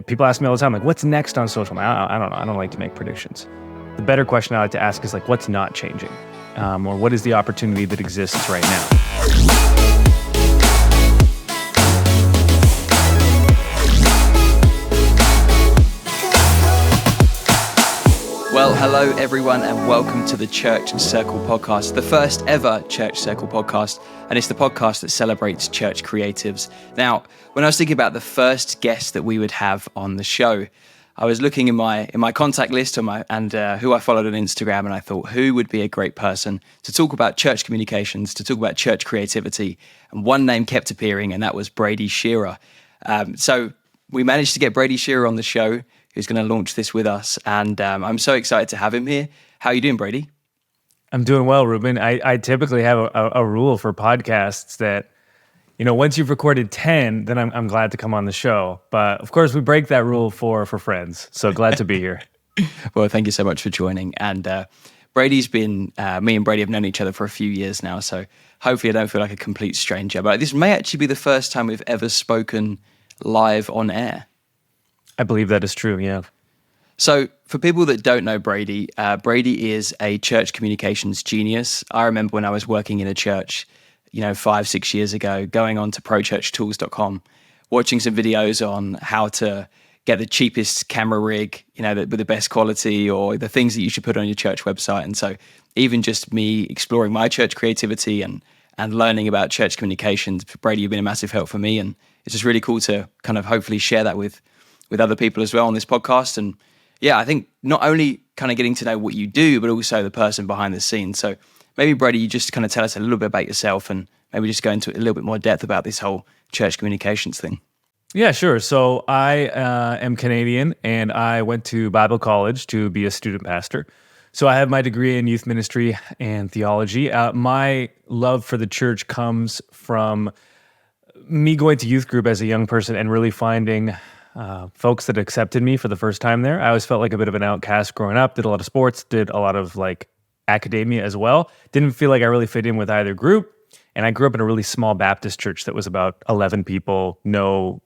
People ask me all the time, like, what's next on social? I don't know. I don't like to make predictions. The better question I like to ask is like, what's not changing? Or what is the opportunity that exists right now? Well, hello everyone and welcome to the Church Circle podcast, the first ever Church Circle podcast, and it's the podcast that celebrates church creatives. Now, when I was thinking about the first guest that we would have on the show, I was looking in my contact list and who I followed on Instagram, and I thought, who would be a great person to talk about church communications, to talk about church creativity, and one name kept appearing, and that was Brady Shearer. So we managed to get Brady Shearer on the show, who's going to launch this with us. And I'm so excited to have him here. How are you doing, Brady? I'm doing well, Ruben. I typically have a rule for podcasts that, once you've recorded 10, then I'm glad to come on the show. But of course, we break that rule for friends. So glad to be here. Well, thank you so much for joining. And Brady's been, me and Brady have known each other for a few years now. So hopefully I don't feel like a complete stranger. But this may actually be the first time we've ever spoken live on air. I believe that is true, yeah. So for people that don't know Brady, Brady is a church communications genius. I remember when I was working in a church, 5-6 years ago, going on to prochurchtools.com, watching some videos on how to get the cheapest camera rig, with the best quality, or the things that you should put on your church website. And so even just me exploring my church creativity and learning about church communications, Brady, you've been a massive help for me. And it's just really cool to kind of hopefully share that with other people as well on this podcast. And yeah, I think not only kind of getting to know what you do, but also the person behind the scenes. So maybe, Brady, you just kind of tell us a little bit about yourself and maybe just go into a little bit more depth about this whole church communications thing. Yeah, sure. So I am Canadian, and I went to Bible college to be a student pastor. So I have my degree in youth ministry and theology. My love for the church comes from me going to youth group as a young person and really finding folks that accepted me for the first time there. I always felt like a bit of an outcast growing up, did a lot of sports, did a lot of academia as well. Didn't feel like I really fit in with either group. And I grew up in a really small Baptist church that was about 11 people, no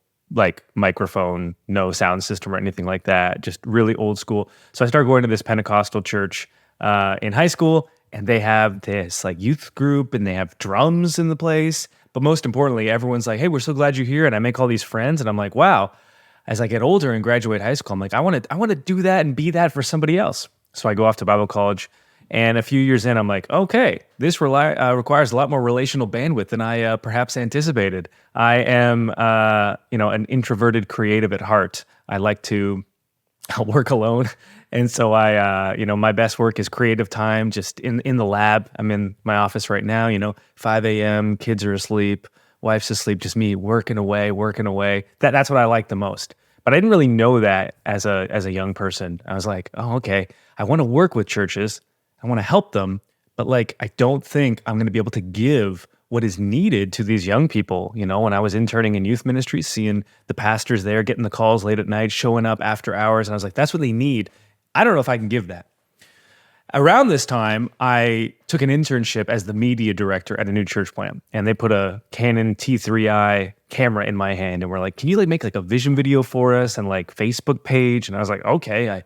microphone, no sound system or anything like that, just really old school. So I started going to this Pentecostal church in high school, and they have this youth group and they have drums in the place. But most importantly, everyone's like, hey, we're so glad you're here. And I make all these friends, and I'm like, wow. As I get older and graduate high school, I'm like, I want to do that and be that for somebody else. So I go off to Bible college, and a few years in, I'm like, okay, this requires a lot more relational bandwidth than I perhaps anticipated. I am, an introverted creative at heart. I like to work alone, and so my best work is creative time, just in the lab. I'm in my office right now. 5 a.m. Kids are asleep. Wife's asleep, just me working away. That's what I like the most. But I didn't really know that as a young person. I was like, oh, okay, I want to work with churches. I want to help them. But I don't think I'm going to be able to give what is needed to these young people. When I was interning in youth ministry, seeing the pastors there, getting the calls late at night, showing up after hours. And I was like, that's what they need. I don't know if I can give that. Around this time, I took an internship as the media director at a new church plant, and they put a Canon T3i camera in my hand, and we're like, can you make a vision video for us and Facebook page? And I was like, okay,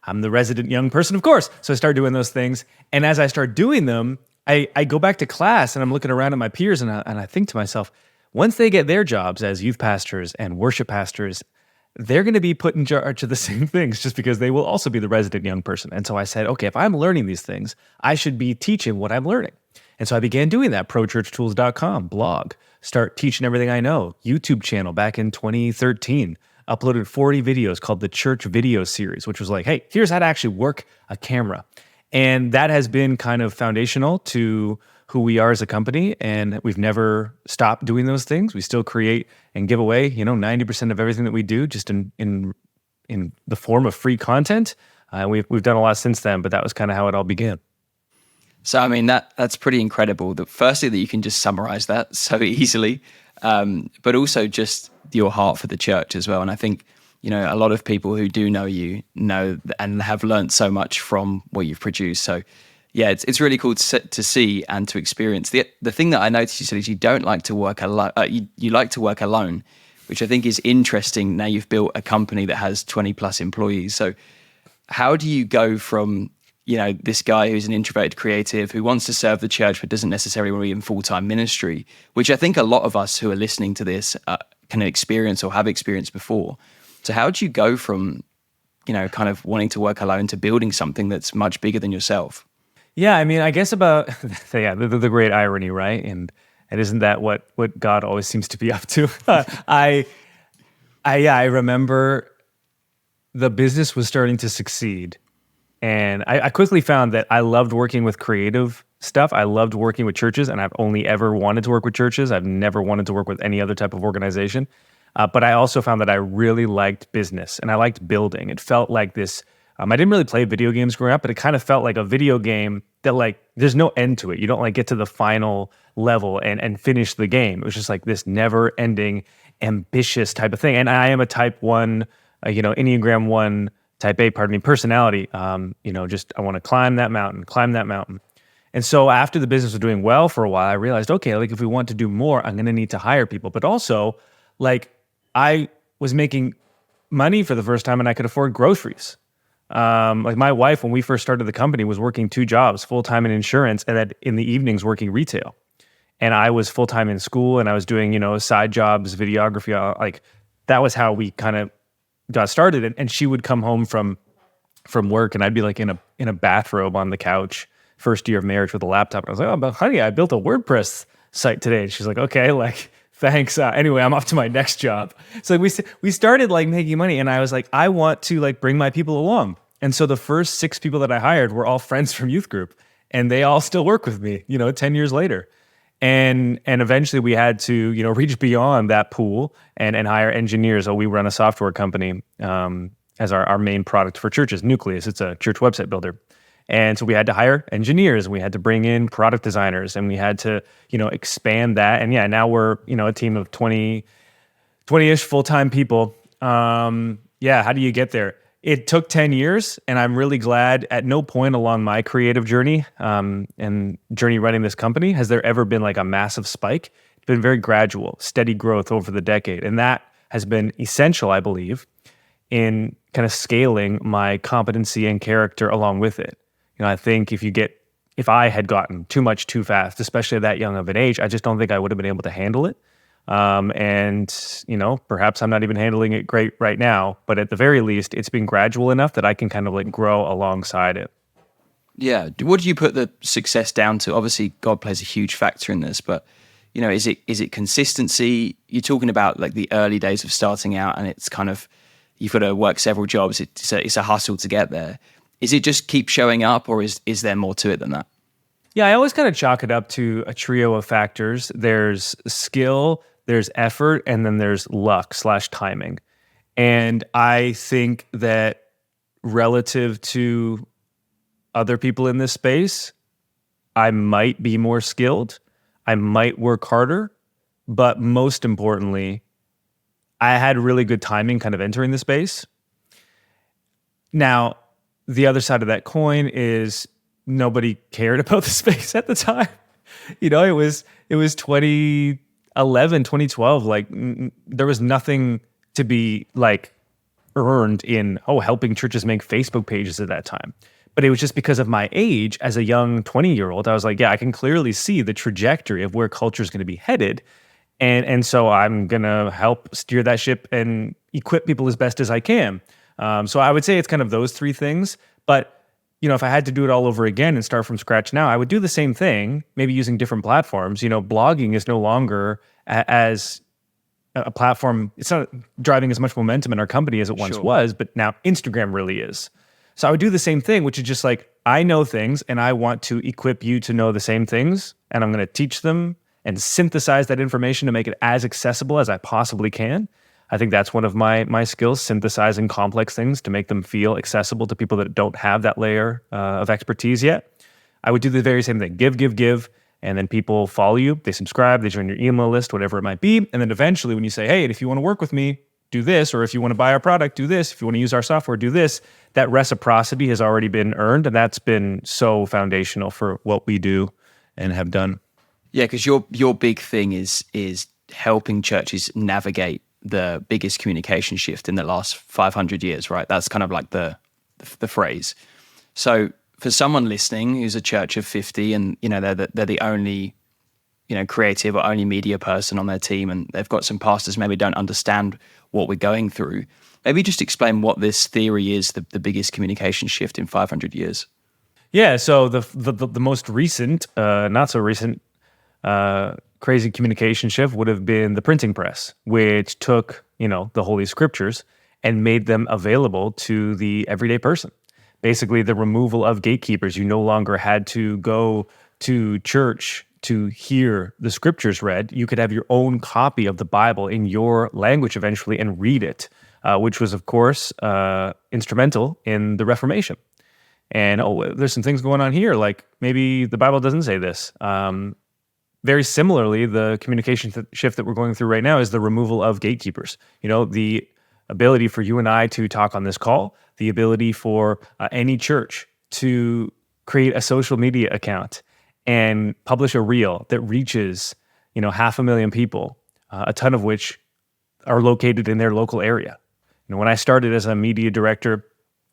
I'm the resident young person, of course. So I started doing those things, and as I start doing them, I go back to class, and I'm looking around at my peers, and I think to myself, once they get their jobs as youth pastors and worship pastors, they're going to be put in charge of the same things just because they will also be the resident young person. And so I said, okay, if I'm learning these things, I should be teaching what I'm learning. And so I began doing that, prochurchtools.com, blog, start teaching everything I know, YouTube channel back in 2013, uploaded 40 videos called the Church Video Series, which was hey, here's how to actually work a camera. And that has been kind of foundational to who we are as a company, and we've never stopped doing those things. We still create and give away, 90% of everything that we do, just in the form of free content. We've done a lot since then, but that was kind of how it all began. So I mean that's pretty incredible. Firstly, that you can just summarize that so easily, but also just your heart for the church as well. And I think a lot of people who do know you know and have learned so much from what you've produced. So yeah, it's really cool to see and to experience. The thing that I noticed you said is you don't like to work alone. You like to work alone, which I think is interesting. Now you've built a company that has 20 plus employees. So how do you go from, this guy who's an introverted creative who wants to serve the church but doesn't necessarily want to be in full-time ministry, which I think a lot of us who are listening to this can experience or have experienced before. So how do you go from, kind of wanting to work alone to building something that's much bigger than yourself? Yeah, I mean, I guess about the great irony, right? And isn't that what God always seems to be up to? I remember the business was starting to succeed, and I quickly found that I loved working with creative stuff. I loved working with churches, and I've only ever wanted to work with churches. I've never wanted to work with any other type of organization. But I also found that I really liked business, and I liked building. It felt like this. I didn't really play video games growing up, but it kind of felt like a video game that like there's no end to it. You don't like get to the final level and finish the game. It was just like this never-ending, ambitious type of thing. And I am a type 1, Enneagram 1, type A, personality. Just I want to climb that mountain. And so after the business was doing well for a while, I realized, okay, like if we want to do more, I'm going to need to hire people. But also, like I was making money for the first time and I could afford groceries. Like my wife, when we first started the company, was working 2 jobs, full-time in insurance and then in the evenings working retail. And I was full-time in school and I was doing, side jobs, videography. Like that was how we kind of got started. And she would come home from work and I'd be like in a bathrobe on the couch, first year of marriage with a laptop. And I was like, oh, but honey, I built a WordPress site today. And she's like, okay, like, thanks. Anyway, I'm off to my next job. So we started like making money and I was like, I want to like bring my people along. And so the first 6 people that I hired were all friends from youth group and they all still work with me, 10 years later. And eventually we had to, reach beyond that pool and hire engineers. So we run a software company as our main product for churches, Nucleus. It's a church website builder. And so we had to hire engineers, and we had to bring in product designers, and we had to, expand that. And yeah, now we're, a team of 20-ish full-time people. How do you get there? It took 10 years, and I'm really glad at no point along my creative journey and journey running this company has there ever been like a massive spike. It's been very gradual, steady growth over the decade. And that has been essential, I believe, in kind of scaling my competency and character along with it. I think if I had gotten too much too fast, especially at that young of an age, I just don't think I would have been able to handle it. Perhaps I'm not even handling it great right now, but at the very least, it's been gradual enough that I can kind of like grow alongside it. Yeah. What do you put the success down to? Obviously, God plays a huge factor in this, but is it consistency? You're talking about like the early days of starting out, and it's kind of you've got to work several jobs. It's a hustle to get there. Is it just keep showing up, or is there more to it than that? Yeah, I always kind of chalk it up to a trio of factors. There's skill, there's effort, and then there's luck/timing. And I think that relative to other people in this space, I might be more skilled, I might work harder, but most importantly, I had really good timing kind of entering the space. Now, the other side of that coin is nobody cared about the space at the time. It was 2011, 2012. Like there was nothing to be like earned in, helping churches make Facebook pages at that time. But it was just because of my age as a young 20-year-old. I was like, yeah, I can clearly see the trajectory of where culture is going to be headed. And so I'm going to help steer that ship and equip people as best as I can. So I would say it's kind of those 3 things. But, if I had to do it all over again and start from scratch now, I would do the same thing, maybe using different platforms. Blogging is no longer as a platform. It's not driving as much momentum in our company as it once was, but now Instagram really is. So I would do the same thing, which is just like, I know things and I want to equip you to know the same things. And I'm going to teach them and synthesize that information to make it as accessible as I possibly can. I think that's one of my skills, synthesizing complex things to make them feel accessible to people that don't have that layer of expertise yet. I would do the very same thing, give, and then people follow you, they subscribe, they join your email list, whatever it might be. And then eventually when you say, hey, if you want to work with me, do this, or if you want to buy our product, do this, if you want to use our software, do this, that reciprocity has already been earned, and that's been so foundational for what we do and have done. Yeah, because your big thing is helping churches navigate the biggest communication shift in the last 500 years, right? That's kind of like the phrase. So for someone listening who's a church of 50 and, they're the only, creative or only media person on their team, and they've got some pastors maybe don't understand what we're going through, maybe just explain what this theory is, the biggest communication shift in 500 years. Yeah, so the most recent, not so recent, crazy communication shift would have been the printing press, which took, the Holy Scriptures and made them available to the everyday person. Basically, the removal of gatekeepers. You no longer had to go to church to hear the Scriptures read. You could have your own copy of the Bible in your language eventually and read it, which was, of course, instrumental in the Reformation. And, there's some things going on here, like maybe the Bible doesn't say this. Very similarly, the communication shift that we're going through right now is the removal of gatekeepers. The ability for you and I to talk on this call, the ability for any church to create a social media account and publish a reel that reaches, 500,000 people, a ton of which are located in their local area. When I started as a media director,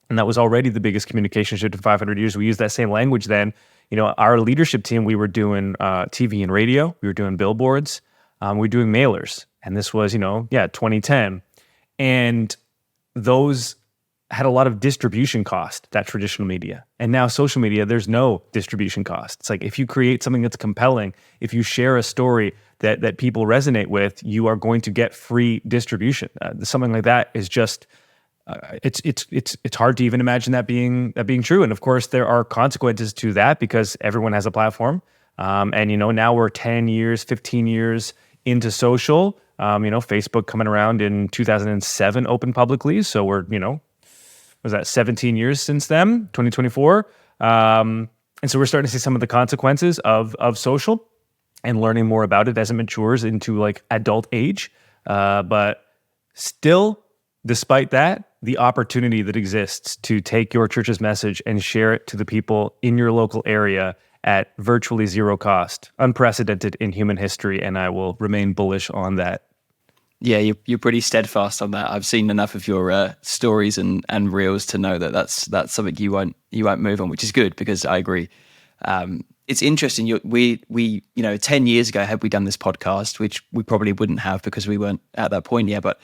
and that was already the biggest communication shift in 500 years, we used that same language then. Our leadership team, we were doing TV and radio, we were doing billboards, we were doing mailers, and this was, 2010. And those had a lot of distribution cost, that traditional media. And now social media, there's no distribution cost. It's like if you create something that's compelling, if you share a story that people resonate with, you are going to get free distribution. Something like that is just, it's hard to even imagine that being true. And of course, there are consequences to that because everyone has a platform. And now we're 10 years, 15 years into social. Facebook coming around in 2007 opened publicly. So we're, was that 17 years since then, 2024? And so we're starting to see some of the consequences of social and learning more about it as it matures into like adult age. But still, despite that, the opportunity that exists to take your church's message and share it to the people in your local area at virtually zero cost, unprecedented in human history, and I will remain bullish on that. Yeah, you're pretty steadfast on that. I've seen enough of your stories and reels to know that that's something you won't move on, which is good because I agree. It's interesting. We 10 years ago, had we done this podcast, which we probably wouldn't have because we weren't at that point yet. But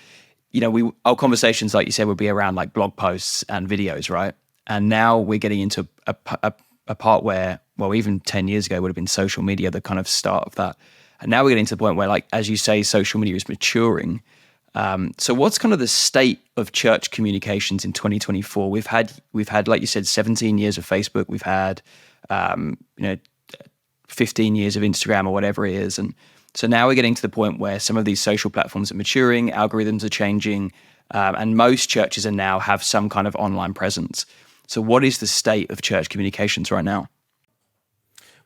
our conversations, like you said, would be around like blog posts and videos, right? And now we're getting into a part where, well, even 10 years ago would have been social media, the kind of start of that. And now we're getting to the point where, like, as you say, social media is maturing. So what's kind of the state of church communications in 2024? We've had, like you said, 17 years of Facebook. We've had, 15 years of Instagram or whatever it is. And so now we're getting to the point where some of these social platforms are maturing, algorithms are changing, and most churches are now have some kind of online presence. So what is the state of church communications right now?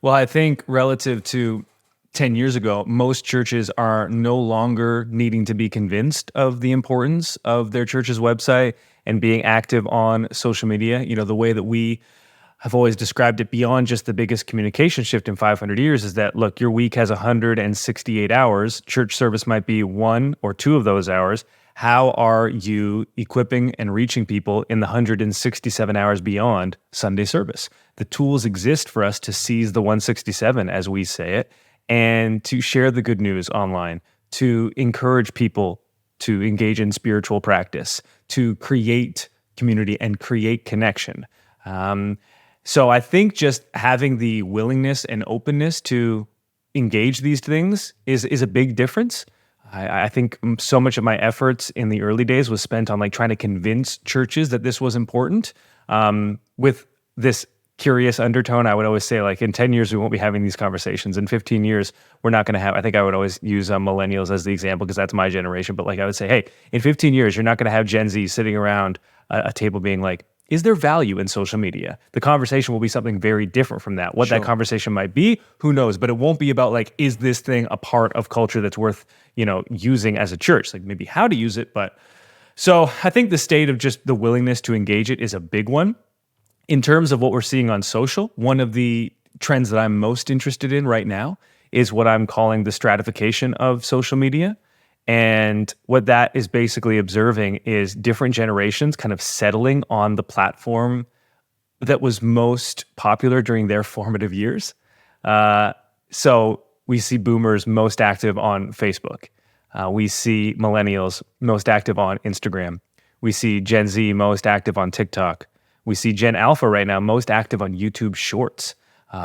Well, I think relative to 10 years ago, most churches are no longer needing to be convinced of the importance of their church's website and being active on social media. The way that we have always described it beyond just the biggest communication shift in 500 years is that, look, your week has 168 hours. Church service might be 1 or 2 of those hours. How are you equipping and reaching people in the 167 hours beyond Sunday service? The tools exist for us to seize the 167, as we say it, and to share the good news online, to encourage people to engage in spiritual practice, to create community and create connection. So I think just having the willingness and openness to engage these things is a big difference. I think so much of my efforts in the early days was spent on like trying to convince churches that this was important. With this curious undertone, I would always say, like, in 10 years, we won't be having these conversations. In 15 years, we're not going to have, I think I would always use millennials as the example because that's my generation. But like I would say, hey, in 15 years, you're not going to have Gen Z sitting around a table being like, is there value in social media? The conversation will be something very different from that. What that conversation might be, who knows? But it won't be about like, is this thing a part of culture that's worth, using as a church? Like maybe how to use it. But so I think the state of just the willingness to engage it is a big one. In terms of what we're seeing on social, one of the trends that I'm most interested in right now is what I'm calling the stratification of social media. And what that is basically observing is different generations kind of settling on the platform that was most popular during their formative years. So we see boomers most active on Facebook. We see millennials most active on Instagram. We see Gen Z most active on TikTok. We see Gen Alpha right now most active on YouTube Shorts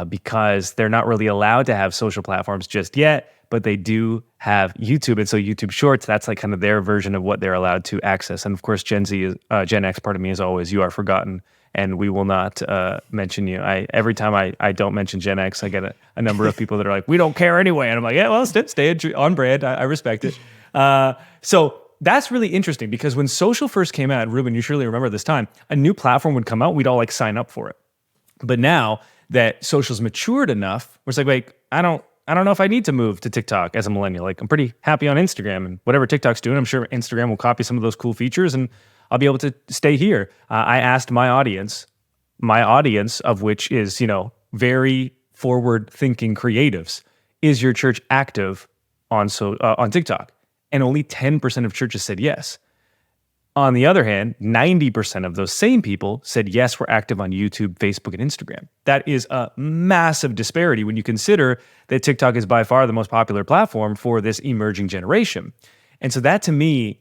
because they're not really allowed to have social platforms just yet, but they do have YouTube. And so YouTube Shorts, that's like kind of their version of what they're allowed to access. And of course, Gen X, pardon me, as always, you are forgotten. And we will not mention you. Every time I don't mention Gen X, I get a number of people that are like, we don't care anyway. And I'm like, yeah, well, stay on brand. I respect it. So that's really interesting because when social first came out, Ruben, you surely remember this time, a new platform would come out, we'd all like sign up for it. But now that social's matured enough, we're like, wait, I don't know if I need to move to TikTok as a millennial. Like I'm pretty happy on Instagram and whatever TikTok's doing, I'm sure Instagram will copy some of those cool features and I'll be able to stay here. I asked my audience of which is, very forward-thinking creatives, is your church active on TikTok? And only 10% of churches said yes. On the other hand, 90% of those same people said yes, we're active on YouTube, Facebook, and Instagram. That is a massive disparity when you consider that TikTok is by far the most popular platform for this emerging generation. And so that to me,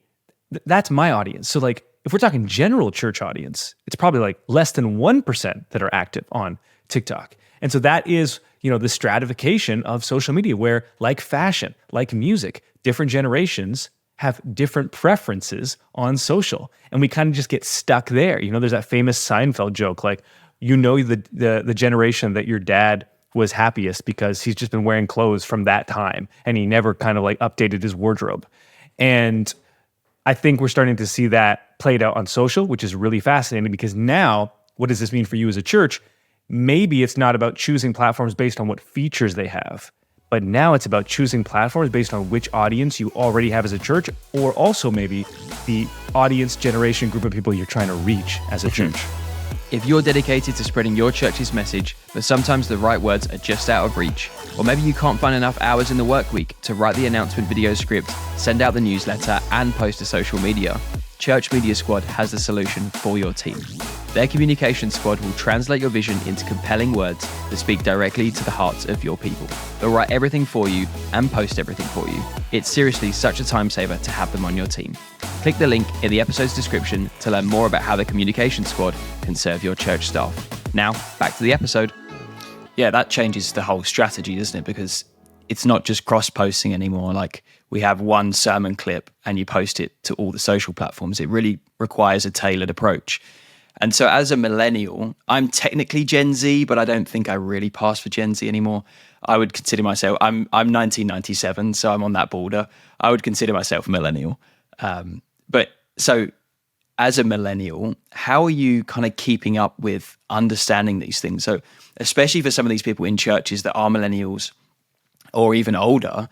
that's my audience. So like, if we're talking general church audience, it's probably like less than 1% that are active on TikTok. And so that is, the stratification of social media where like fashion, like music, different generations have different preferences on social. And we kind of just get stuck there. There's that famous Seinfeld joke, like, the generation that your dad was happiest because he's just been wearing clothes from that time and he never kind of like updated his wardrobe. And I think we're starting to see that played out on social, which is really fascinating because now, what does this mean for you as a church? Maybe it's not about choosing platforms based on what features they have, but now it's about choosing platforms based on which audience you already have as a church, or also maybe the audience generation group of people you're trying to reach as a church. If you're dedicated to spreading your church's message, but sometimes the right words are just out of reach, or maybe you can't find enough hours in the work week to write the announcement video script, send out the newsletter, and post to social media, Church Media Squad has the solution for your team. Their communication squad will translate your vision into compelling words that speak directly to the hearts of your people. They'll write everything for you and post everything for you. It's seriously such a time saver to have them on your team. Click the link in the episode's description to learn more about how the communication squad can serve your church staff. Now, back to the episode. Yeah, that changes the whole strategy, doesn't it? Because it's not just cross-posting anymore. Like we have one sermon clip and you post it to all the social platforms. It really requires a tailored approach. And so as a millennial, I'm technically Gen Z, but I don't think I really pass for Gen Z anymore. I would consider myself, I'm 1997, so I'm on that border. I would consider myself a millennial. But so as a millennial, how are you kind of keeping up with understanding these things? So especially for some of these people in churches that are millennials or even older,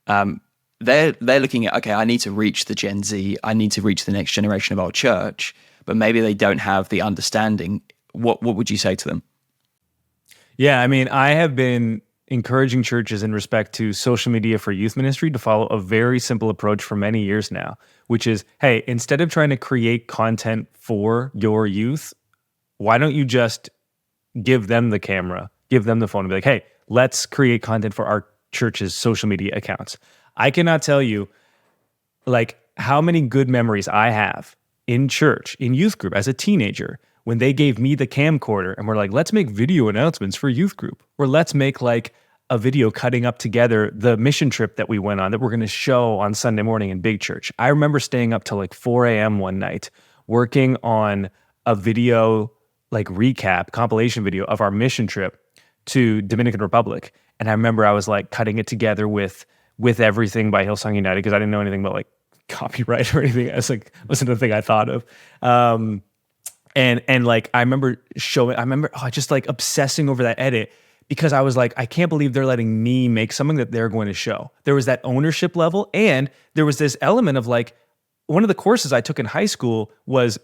they're looking at, okay, I need to reach the Gen Z. I need to reach the next generation of our church, but maybe they don't have the understanding. What would you say to them? Yeah, I mean, I have been encouraging churches in respect to social media for youth ministry to follow a very simple approach for many years now, which is, hey, instead of trying to create content for your youth, why don't you just give them the camera, give them the phone and be like, hey, let's create content for our church's social media accounts. I cannot tell you like how many good memories I have in church, in youth group as a teenager, when they gave me the camcorder and were like, let's make video announcements for youth group, or let's make like a video cutting up together the mission trip that we went on that we're going to show on Sunday morning in big church. I remember staying up till like 4 a.m. one night working on a video like recap, compilation video of our mission trip to Dominican Republic. And I remember I was like cutting it together with everything by Hillsong United because I didn't know anything about like copyright or anything. It wasn't the thing I thought of. And like I remember just like obsessing over that edit because I was like, I can't believe they're letting me make something that they're going to show. There was that ownership level, and there was this element of like, one of the courses I took in high school was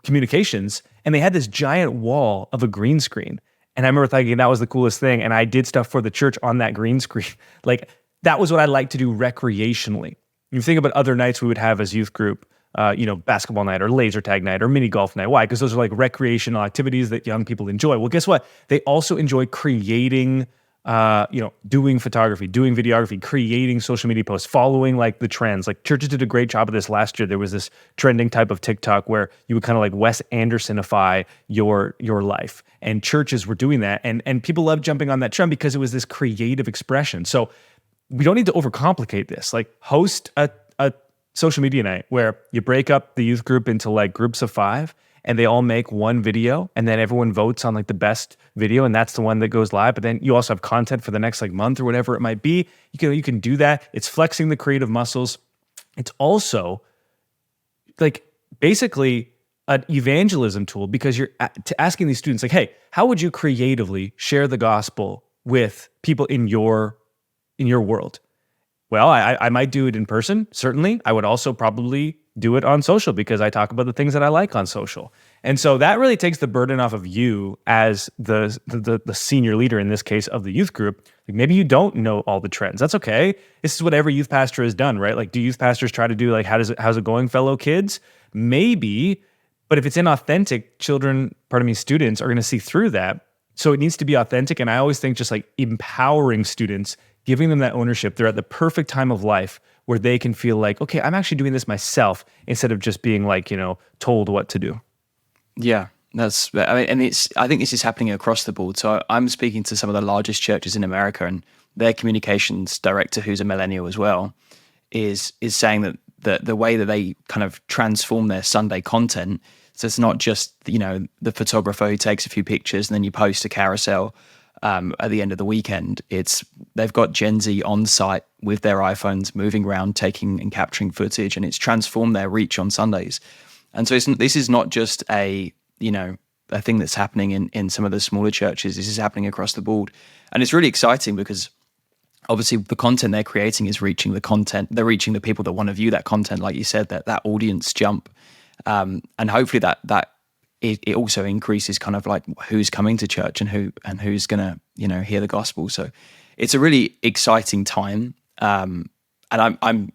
communications, and they had this giant wall of a green screen. And I remember thinking that was the coolest thing. And I did stuff for the church on that green screen. Like that was what I liked to do recreationally. You think about other nights we would have as youth group, basketball night or laser tag night or mini golf night. Why? Because those are like recreational activities that young people enjoy. Well, guess what? They also enjoy creating, doing photography, doing videography, creating social media posts, following like the trends. Like churches did a great job of this last year. There was this trending type of TikTok where you would kind of like Wes Andersonify your life, and churches were doing that, and people loved jumping on that trend because it was this creative expression. So we don't need to overcomplicate this. Like host a social media night where you break up the youth group into like groups of 5 and they all make one video, and then everyone votes on like the best video, and that's the one that goes live. But then you also have content for the next like month or whatever it might be. You can do that. It's flexing the creative muscles. It's also like basically an evangelism tool, because you're asking these students like, hey, how would you creatively share the gospel with people in your world? Well, I might do it in person, certainly. I would also probably do it on social because I talk about the things that I like on social. And so that really takes the burden off of you as the senior leader, in this case, of the youth group. Like maybe you don't know all the trends. That's okay. This is what every youth pastor has done, right? Like, do youth pastors try to do like, how's it going, fellow kids? Maybe, but if it's inauthentic, students are going to see through that. So it needs to be authentic. And I always think just like empowering students, giving them that ownership. They're at the perfect time of life where they can feel like, okay, I'm actually doing this myself, instead of just being like, told what to do. Yeah, I think this is happening across the board. So I'm speaking to some of the largest churches in America, and their communications director, who's a millennial as well, is saying that the way that they kind of transform their Sunday content, so it's not just, the photographer who takes a few pictures and then you post a carousel at the end of the weekend. They've got Gen Z on site with their iPhones, moving around, taking and capturing footage, and it's transformed their reach on Sundays. And so this is not just a thing that's happening in some of the smaller churches. This is happening across the board, and it's really exciting because obviously the content they're creating is reaching the content. They're reaching the people that want to view that content, like you said, that audience jump, and hopefully that it also increases kind of like who's coming to church and who's gonna hear the gospel. So it's a really exciting time, and I'm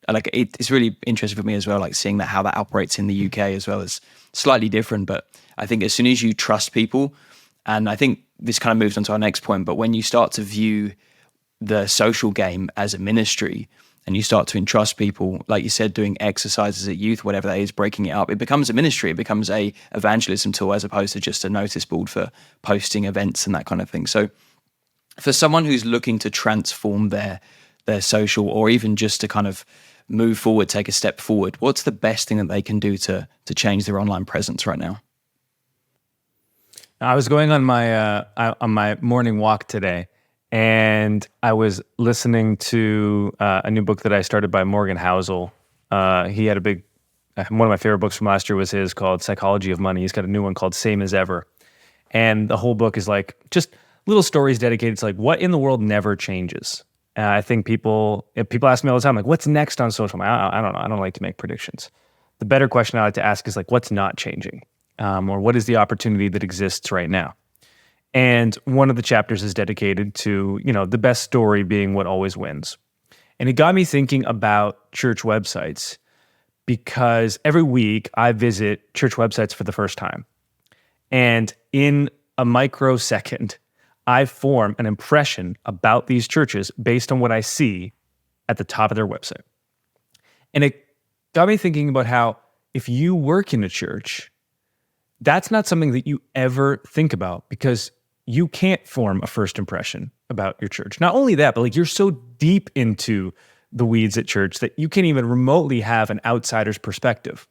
like it's really interesting for me as well, like seeing how that operates in the UK as well. Is slightly different, but I think as soon as you trust people, and I think this kind of moves on to our next point, but when you start to view the social game as a ministry, and you start to entrust people, like you said, doing exercises at youth, whatever that is, breaking it up, it becomes a ministry. It becomes a evangelism tool as opposed to just a notice board for posting events and that kind of thing. So for someone who's looking to transform their social, or even just to kind of move forward, take a step forward, what's the best thing that they can do to change their online presence right now? I was going on my morning walk today, and I was listening to a new book that I started by Morgan Housel. He had one of my favorite books from last year was his, called Psychology of Money. He's got a new one called Same as Ever. And the whole book is like just little stories dedicated to like what in the world never changes. I think people ask me all the time, like, what's next on social media? I don't know. I don't like to make predictions. The better question I like to ask is like, what's not changing? Or what is the opportunity that exists right now? And one of the chapters is dedicated to, the best story being what always wins. And it got me thinking about church websites, because every week I visit church websites for the first time. And in a microsecond, I form an impression about these churches based on what I see at the top of their website. And it got me thinking about how if you work in a church, that's not something that you ever think about, because you can't form a first impression about your church. Not only that, but like you're so deep into the weeds at church that you can't even remotely have an outsider's perspective.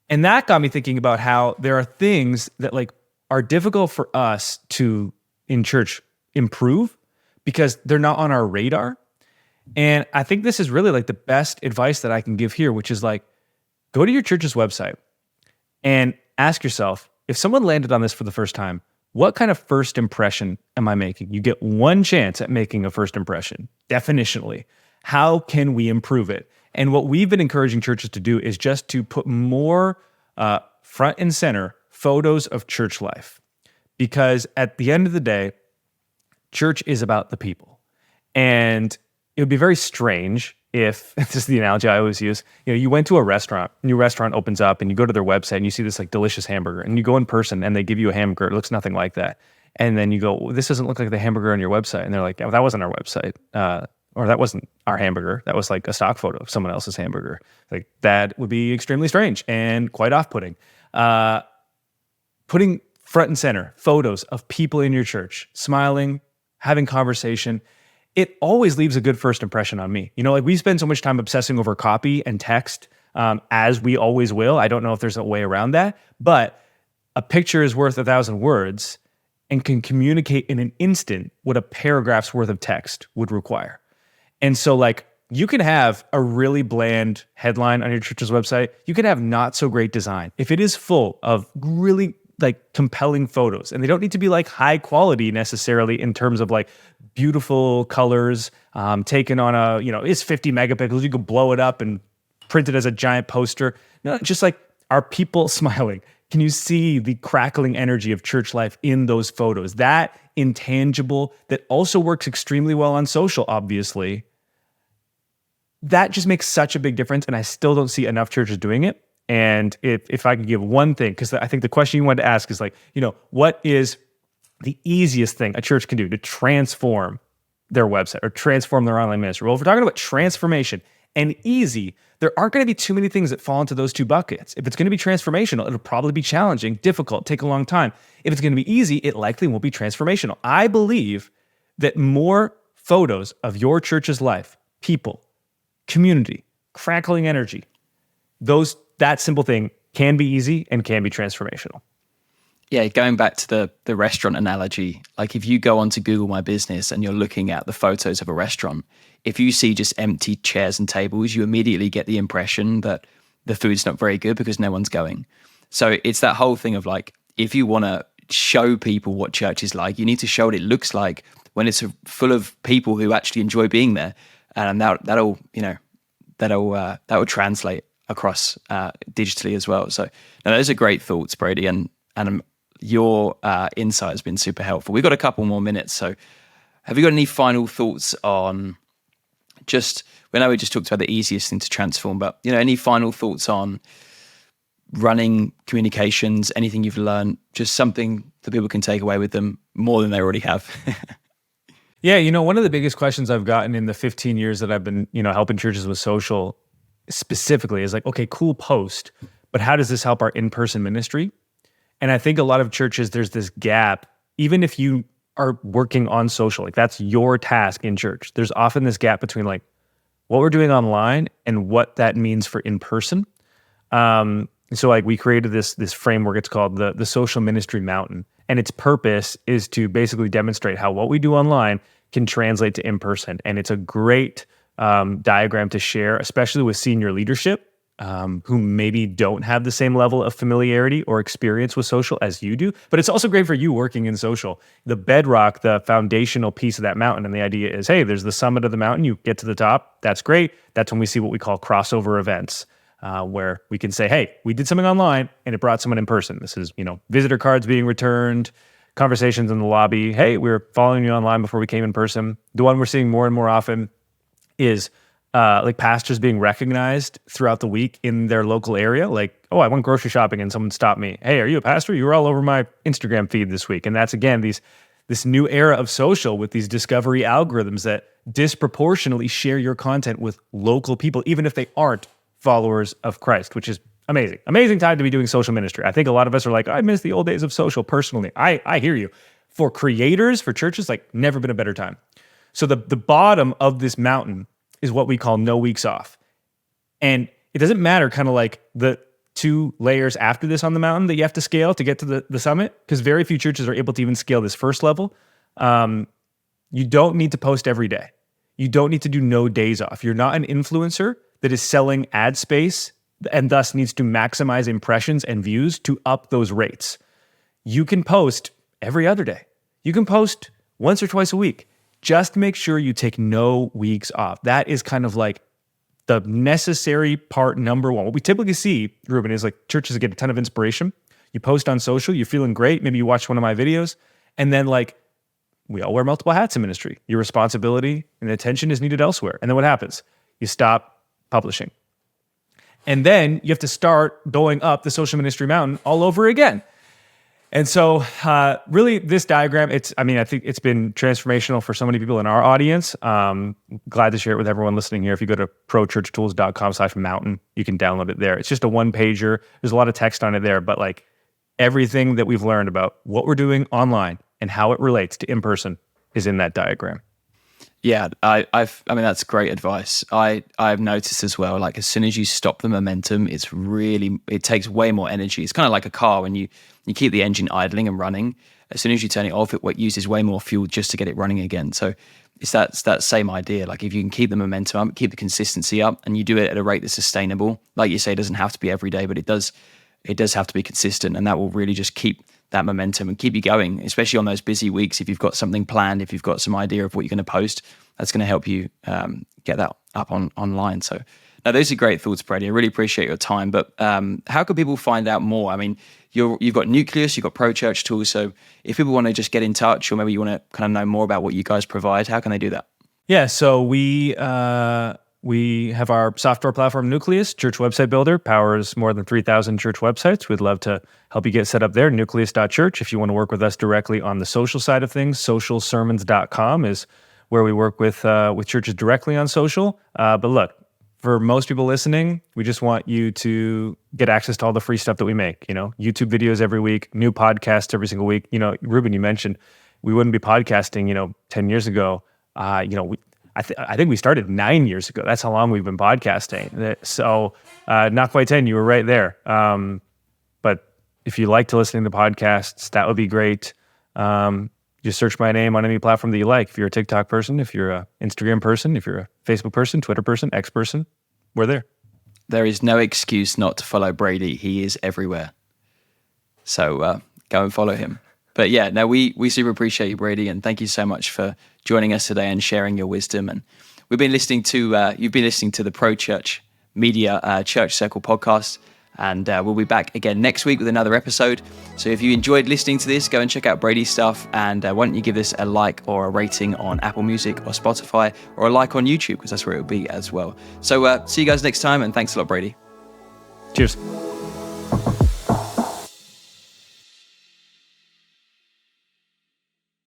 And that got me thinking about how there are things that like are difficult for us to, in church, improve because they're not on our radar. And I think this is really like the best advice that I can give here, which is like, go to your church's website and ask yourself, if someone landed on this for the first time, what kind of first impression am I making? You get one chance at making a first impression, definitionally. How can we improve it? And what we've been encouraging churches to do is just to put more front and center photos of church life. Because at the end of the day, church is about the people. And it would be very strange if this is the analogy I always use, you went to a restaurant, new restaurant opens up and you go to their website and you see this like delicious hamburger and you go in person and they give you a hamburger. It looks nothing like that. And then you go, well, this doesn't look like the hamburger on your website. And they're like, oh, that wasn't our website. Or that wasn't our hamburger. That was like a stock photo of someone else's hamburger. Like that would be extremely strange and quite off-putting. Putting front and center photos of people in your church, smiling, having conversation, it always leaves a good first impression on me. Like we spend so much time obsessing over copy and text, as we always will. I don't know if there's a way around that, but a picture is worth 1,000 words and can communicate in an instant what a paragraph's worth of text would require. And so like you can have a really bland headline on your church's website. You can have not so great design. If it is full of really like compelling photos, and they don't need to be like high quality necessarily in terms of like beautiful colors, taken on it's 50 megapixels. You could blow it up and print it as a giant poster. No, just like, are people smiling? Can you see the crackling energy of church life in those photos? That intangible that also works extremely well on social, obviously. That just makes such a big difference, and I still don't see enough churches doing it. And if I could give one thing, because I think the question you wanted to ask is like, what is the easiest thing a church can do to transform their website or transform their online ministry? Well, if we're talking about transformation and easy, there aren't going to be too many things that fall into those two buckets. If it's going to be transformational, it'll probably be challenging, difficult, take a long time. If it's going to be easy, it likely won't be transformational. I believe that more photos of your church's life, people, community, crackling energy, that simple thing can be easy and can be transformational. Yeah, going back to the restaurant analogy, like if you go onto Google My Business and you're looking at the photos of a restaurant, if you see just empty chairs and tables, you immediately get the impression that the food's not very good because no one's going. So it's that whole thing of like, if you want to show people what church is like, you need to show what it looks like when it's full of people who actually enjoy being there, and that'll translate across digitally as well. So now those are great thoughts, Brady, and your insight has been super helpful. We've got a couple more minutes, so have you got any final thoughts on we know we just talked about the easiest thing to transform, but any final thoughts on running communications, anything you've learned, just something that people can take away with them more than they already have? Yeah, one of the biggest questions I've gotten in the 15 years that I've been, helping churches with social specifically is like, okay, cool post, but how does this help our in-person ministry? And I think a lot of churches, there's this gap, even if you are working on social, like that's your task in church. There's often this gap between like what we're doing online and what that means for in-person. So like we created this framework, it's called the Social Ministry Mountain. And its purpose is to basically demonstrate how what we do online can translate to in-person. And it's a great diagram to share, especially with senior leadership who maybe don't have the same level of familiarity or experience with social as you do. But it's also great for you working in social. The bedrock, the foundational piece of that mountain, and the idea is, hey, there's the summit of the mountain. You get to the top. That's great. That's when we see what we call crossover events. Where we can say, hey, we did something online and it brought someone in person. This is, visitor cards being returned, conversations in the lobby. Hey, we were following you online before we came in person. The one we're seeing more and more often is like pastors being recognized throughout the week in their local area. Like, oh, I went grocery shopping and someone stopped me. Hey, are you a pastor? You were all over my Instagram feed this week. And that's, again, this new era of social with these discovery algorithms that disproportionately share your content with local people, even if they aren't followers of Christ, which is amazing. Amazing time to be doing social ministry. I think a lot of us are like, I miss the old days of social personally. I hear you. For creators, for churches, like never been a better time. So the bottom of this mountain is what we call no weeks off. And it doesn't matter kind of like the 2 layers after this on the mountain that you have to scale to get to the summit, because very few churches are able to even scale this first level. You don't need to post every day. You don't need to do no days off. You're not an influencer that is selling ad space and thus needs to maximize impressions and views to up those rates. You can post every other day. You can post once or twice a week. Just make sure you take no weeks off. That is kind of like the necessary part number one. What we typically see, Ruben, is like churches get a ton of inspiration. You post on social, you're feeling great. Maybe you watch one of my videos, and then like we all wear multiple hats in ministry. Your responsibility and attention is needed elsewhere. And then what happens? You stop publishing. And then you have to start going up the social ministry mountain all over again. And so really this diagram, I think it's been transformational for so many people in our audience. Glad to share it with everyone listening here. If you go to prochurchtools.com/mountain, you can download it there. It's just a one pager. There's a lot of text on it there, but like everything that we've learned about what we're doing online and how it relates to in-person is in that diagram. Yeah, that's great advice. I've noticed as well, like as soon as you stop the momentum, it takes way more energy. It's kind of like a car when you keep the engine idling and running. As soon as you turn it off, it uses way more fuel just to get it running again. So it's that same idea. Like if you can keep the momentum up, keep the consistency up, and you do it at a rate that's sustainable, like you say, it doesn't have to be every day, but it does have to be consistent, and that will really just keep that momentum and keep you going, especially on those busy weeks. If you've got something planned, if you've got some idea of what you're going to post, that's going to help you get that up online. So now those are great thoughts, Brady. I really appreciate your time. But how can people find out more? I mean, you've got Nucleus, you've got Pro Church Tools. So if people want to just get in touch, or maybe you want to kind of know more about what you guys provide, how can they do that? Yeah, so we have our software platform, Nucleus, church website builder, powers more than 3,000 church websites. We'd love to help you get set up there, nucleus.church. If you want to work with us directly on the social side of things, socialsermons.com is where we work with churches directly on social. But look, for most people listening, we just want you to get access to all the free stuff that we make. YouTube videos every week, new podcasts every single week. Ruben, you mentioned we wouldn't be podcasting, 10 years ago. I think we started 9 years ago. That's how long we've been podcasting. So not quite 10, you were right there. But if you like to listen to the podcasts, that would be great. Just search my name on any platform that you like. If you're a TikTok person, if you're an Instagram person, if you're a Facebook person, Twitter person, X person, we're there. There is no excuse not to follow Brady. He is everywhere. So go and follow him. But yeah, no, we super appreciate you, Brady, and thank you so much for joining us today and sharing your wisdom. And you've been listening to the Pro Church Media Church Circle podcast, and we'll be back again next week with another episode. So if you enjoyed listening to this, go and check out Brady's stuff, and why don't you give this a like or a rating on Apple Music or Spotify, or a like on YouTube, because that's where it will be as well. So see you guys next time, and thanks a lot, Brady. Cheers.